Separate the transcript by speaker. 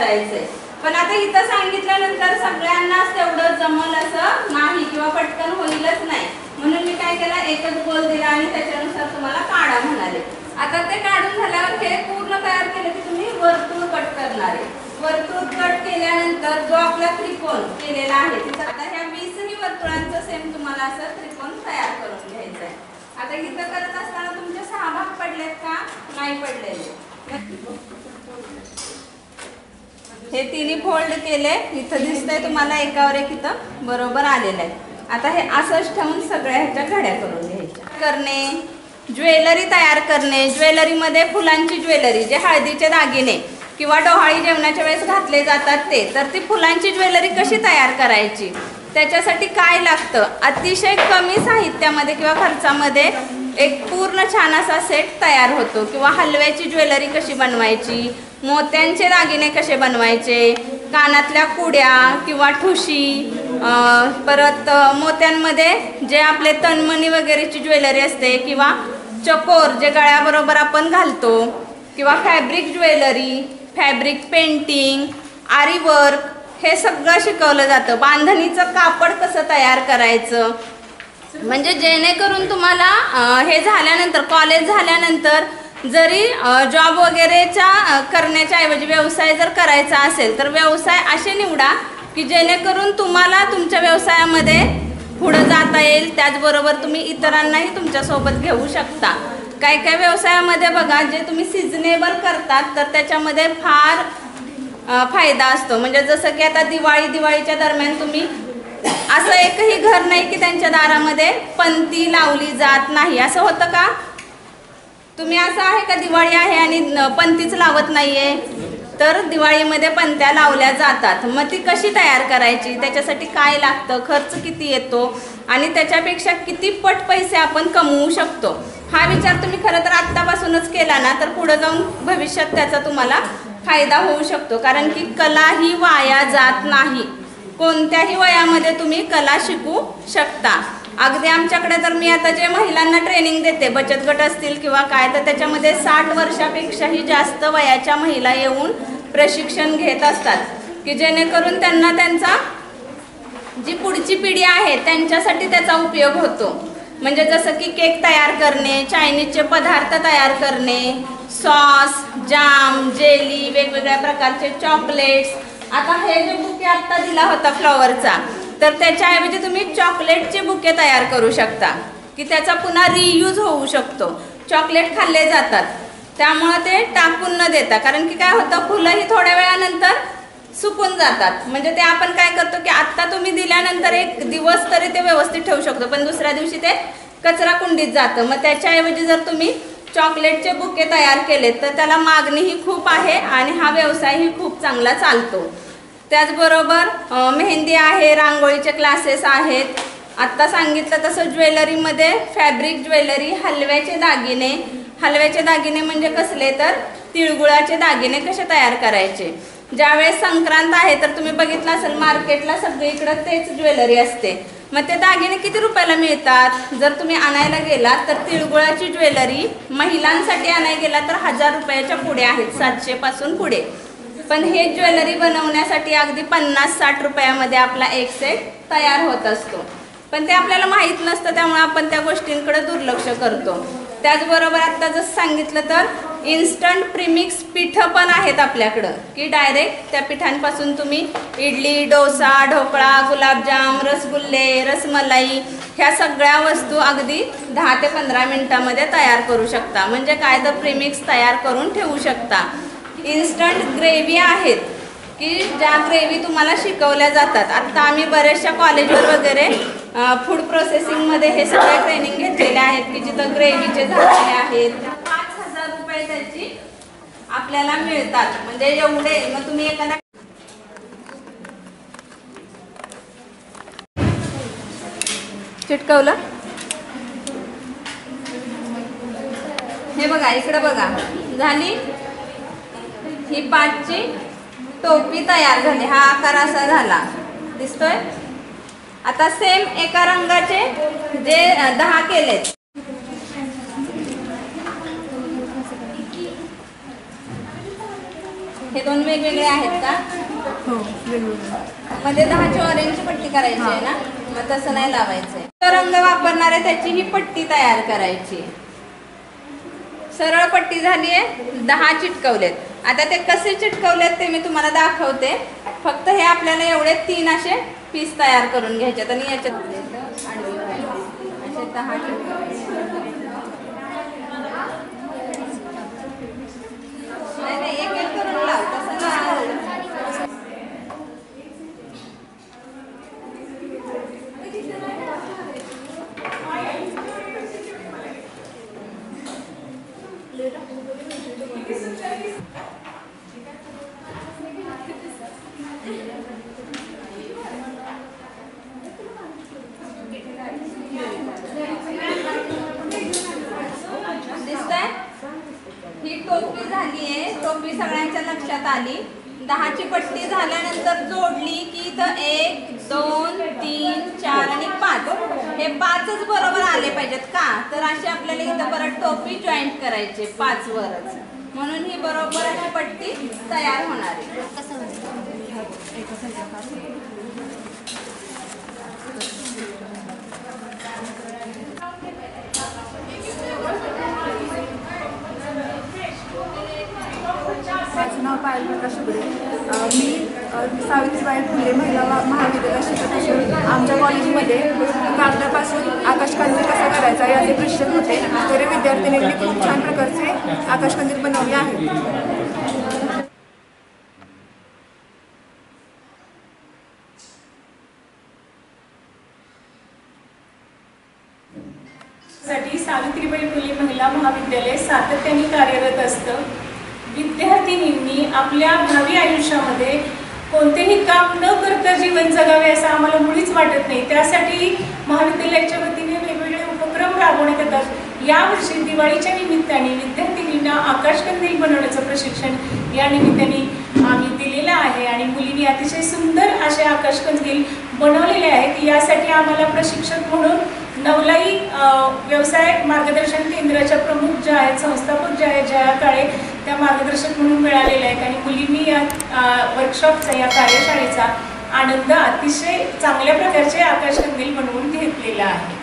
Speaker 1: करायचंय। पण आता इथं सांगितल्यानंतर सगळ्यांनाच तेवढं जमल असं नाही किंवा पटकन होईलच नाही, म्हणून मी काय केलं, एकच गोल दिला आणि त्याच्यानुसार तुम्हाला काढा म्हणाले। आता ते काढून झाल्यावर हे पूर्ण तयार केलं की तुम्ही वर्तुळ कट करणार आहे। वर्तुळ कट केल्यानंतर जो आपला त्रिकोण केलेला आहे तिथं आता ह्या 20 वर्तुळांचं सेम तुम्हाला असं त्रिकोण तयार करून घ्यायचं आहे। आता इथं करत असताना तुमचे 6 भाग पडलेत का? नाही पडलेले। हे तिन्ही फोल्ड केले, इथं दिसतंय तुम्हाला एकावर एक इथं बरोबर आलेलं आहे। आता हे असंच ठेवून सगळ्या ह्याच्या घड्या करून घ्यायच्या। करणे, ज्वेलरी तयार करणे, ज्वेलरीमध्ये फुलांची ज्वेलरी, जे हळदीचे दागिने किंवा डोहाळी जेवणाच्या वेळेस घातले जातात ते, तर ती फुलांची ज्वेलरी कशी तयार करायची, त्याच्यासाठी काय लागतं, अतिशय कमी साहित्यामध्ये किंवा खर्चामध्ये एक पूर्ण छान असा सेट तयार होतो। किंवा हलव्याची ज्वेलरी कशी बनवायची, मोत्यांचे दागिने कसे बनवायचे, कानातल्या कुड्या किंवा ठुशी, परत मोत्यांमध्ये जे आपले तन्मणी वगैरेची ज्वेलरी असते किंवा चकोर जे गळ्याबरोबर आपण घालतो, किंवा फॅब्रिक ज्वेलरी, फॅब्रिक पेंटिंग, आरी वर्क, हे सगळं शिकवलं जातं। बांधणीचं कापड कसं तयार करायचं, म्हणजे जेणेकरून तुम्हाला हे झाल्यानंतर, कॉलेज झाल्यानंतर जरी जॉब वगैरेच्या करण्याच्या ऐवजी व्यवसाय जर करायचा असेल तर व्यवसाय असे निवडा की जेणेकरून तुम्हाला तुमच्या व्यवसायामध्ये पुढे जाता येईल, त्याचबरोबर तुम्ही इतरांनाही तुमच्यासोबत घेऊ शकता। काय काय व्यवसायामध्ये बघा, जे तुम्ही सिजनेबल करतात तर त्याच्यामध्ये फार फायदा असतो। म्हणजे जसं की आता दिवाळीच्या दरम्यान तुम्ही असं एकही घर नाही की त्यांच्या दारामध्ये पंती लावली जात नाही, असं होतं का? तुम्ही असं आहे का दिवाळी आहे आणि पंतीच लावत नाहीये? तर दिवाळीमध्ये पंत्या लावल्या जातात। मग ती कशी तयार करायची, त्याच्यासाठी काय लागतं, खर्च किती येतो आणि त्याच्यापेक्षा किती पट पैसे आपण कमवू शकतो, हा विचार तुम्ही खरं तर आत्तापासूनच केला ना तर पुढे जाऊन भविष्यात त्याचा तुम्हाला फायदा होऊ शकतो। कारण की कला ही वाया जात नाही, कोणत्याही वयामध्ये तुम्ही कला शिकू शकता। अगदी आमच्याकडे तर मी आता जे महिलांना ट्रेनिंग देते, बचत गट असतील किंवा काय, तर त्याच्यामध्ये 60 वर्षापेक्षाही जास्त वयाच्या महिला येऊन प्रशिक्षण घेत असतात की जेणेकरून त्यांना त्यांचा जी पुढची पिढी आहे त्यांच्यासाठी त्याचा उपयोग होतो। म्हणजे जसं की केक तयार करणे, चायनीजचे पदार्थ तयार करणे, सॉस, जाम, जेली, वेगवेगळ्या प्रकारचे चॉकलेट्स। आता हे जे बुके आत्ता दिला होता फ्लॉवरचा, तर त्याच्याऐवजी तुम्ही चॉकलेटचे बुके तयार करू शकता की त्याचा पुन्हा रियूज होऊ शकतो। चॉकलेट खाल्ले जातात त्यामुळे ते टाकून न देता, कारण की काय होतं, फुलंही थोड्या वेळानंतर सुकून जातात। म्हणजे ते आपण काय करतो की आत्ता तुम्ही दिल्यानंतर एक दिवस तरी ते व्यवस्थित ठेवू शकतो, पण दुसऱ्या दिवशी ते कचरा कुंडीत जातं। मग त्याच्याऐवजी जर तुम्ही चॉकलेटचे बुके तयार केले तर त्याला मागणीही खूप आहे आणि हा व्यवसायही खूप चांगला चालतो। त्याचबरोबर मेहंदी आहे, रांगोळीचे क्लासेस आहेत। आत्ता सांगितलं तसं ज्वेलरीमध्ये फॅब्रिक ज्वेलरी, हलव्याचे दागिने म्हणजे कसले, तर तिळगुळाचे दागिने कसे तयार करायचे। ज्यावेळेस संक्रांत आहे तर तुम्ही बघितलं असेल मार्केटला सगळीकडे तेच ज्वेलरी असते, मग ते दागिने किती रुपयाला मिळतात? जर तुम्ही आणायला गेलात तर तिळगुळाची ज्वेलरी महिलांसाठी आणायला गेला तर 1000 रुपयाच्या पुढे आहेत, 700 पासून पुढे। पण हे ज्वेलरी बनवण्यासाठी अगदी 50-60 रुपयामध्ये आपला एक सेट तयार होत असतो, पण ते आपल्याला माहीत नसतं, त्यामुळे आपण त्या गोष्टींकडे दुर्लक्ष करतो। त्याचबरोबर आता जसं सांगितलं तर इन्स्टंट प्रीमिक्स पिठं पण आहेत आपल्याकडं की डायरेक्ट त्या पिठांपासून तुम्ही इडली, डोसा, ढोकळा, गुलाबजाम, रसगुल्ले, रसमलाई ह्या सगळ्या वस्तू अगदी 10 ते 15 मिनिटांमध्ये तयार करू शकता। म्हणजे काय, तर प्रीमिक्स तयार करून ठेवू शकता। इन्स्टंट ग्रेव्ही आहेत की ज्या ग्रेव्ही तुम्हाला शिकवल्या जातात। आत्ता आम्ही बऱ्याचशा कॉलेजवर वगैरे फूड प्रोसेसिंगमध्ये हे सगळे ट्रेनिंग घेतलेले आहेत की जिथं ग्रेव्हीचे झालेले आहेत। 5000 रुपये त्याची आपल्याला मिळतात। म्हणजे एवढे, मग तुम्ही एखादा चिटकवलं, हे बघा इकडे बघा, झाली ही 5ची टोपी तयार झाली, हा आकार असा झाला, दिसतोय। आता सेम एका रंगाचे जे 10 केलेत, हे 2 वेगवेगळे आहेत का?
Speaker 2: हो वेगवेगळे.
Speaker 1: मध्ये 10ची ऑरेंजची पट्टी करायची आहे ना, मग तसं नाही लावायचंय. रंग वापरणार आहे त्याची ही पट्टी तयार करायची. सरळ पट्टी झाली आहे, 10 चिटकवलेत. आता ते कसे चिटकवलेत ते मी तुम्हाला दाखवते. फक्त हे आपल्याला एवढे 3 असे पीस तयार करून घ्यायचे आणि याच्यात असे 10 नाही एक एक करून लाव, तसं लाव. ही टोपी झालीये, टोपी सगळ्यांच्या लक्षात आली. 10ची पट्टी झाल्यानंतर जोडली की इथं 1 2 3 4 आणि 5 हे 5च बरोबर आले पाहिजेत का, तर अशी आपल्याला इथं परत टोपी जॉईंट करायची 5 वरच, म्हणून ही बरोबर अशी पट्टी तयार होणार आहे.
Speaker 2: माझं नाव पायल प्रकाश उघडे. मी सावित्रीबाई फुले महिला महाविद्यालयात शिकत असून आमच्या कॉलेजमध्ये कागदापासून आकाशकंदील कसा करायचा याचे प्रशिक्षण होते. तर विद्यार्थिनींनी खूप छान प्रकारचे आकाशकंदील बनवले आहेत.
Speaker 3: सावित्रीबाई फुले महिला महाविद्यालय सातत्याने कार्यरत असतं. विद्यार्थिनींनी आपल्या भावी आयुष्यामध्ये कोणतेही काम न करता जीवन जगावे असं आम्हाला मुळीच वाटत नाही. त्यासाठी महाविद्यालयाच्या वतीने वेगवेगळे उपक्रम राबवण्यात येतात. यावर्षी दिवाळीच्या निमित्ताने विद्यार्थिनींना आकाशकंदील बनवण्याचं प्रशिक्षण या निमित्ताने आम्ही दिलेलं आहे आणि मुलींनी अतिशय सुंदर असे आकाशकंदील बनवलेले आहेत. यासाठी आम्हाला प्रशिक्षक म्हणून नवलाई व्यवसाय मार्गदर्शन केंद्राच्या प्रमुख ज्या आहेत, संस्थापक ज्या आहेत जया काळे, त्या मार्गदर्शक म्हणून मिळालेल्या आहेत आणि मुलींनी या वर्कशॉपचा, या कार्यशाळेचा आनंद अतिशय चांगल्या प्रकारचे आकाशकंदील बनवून घेतलेला आहे.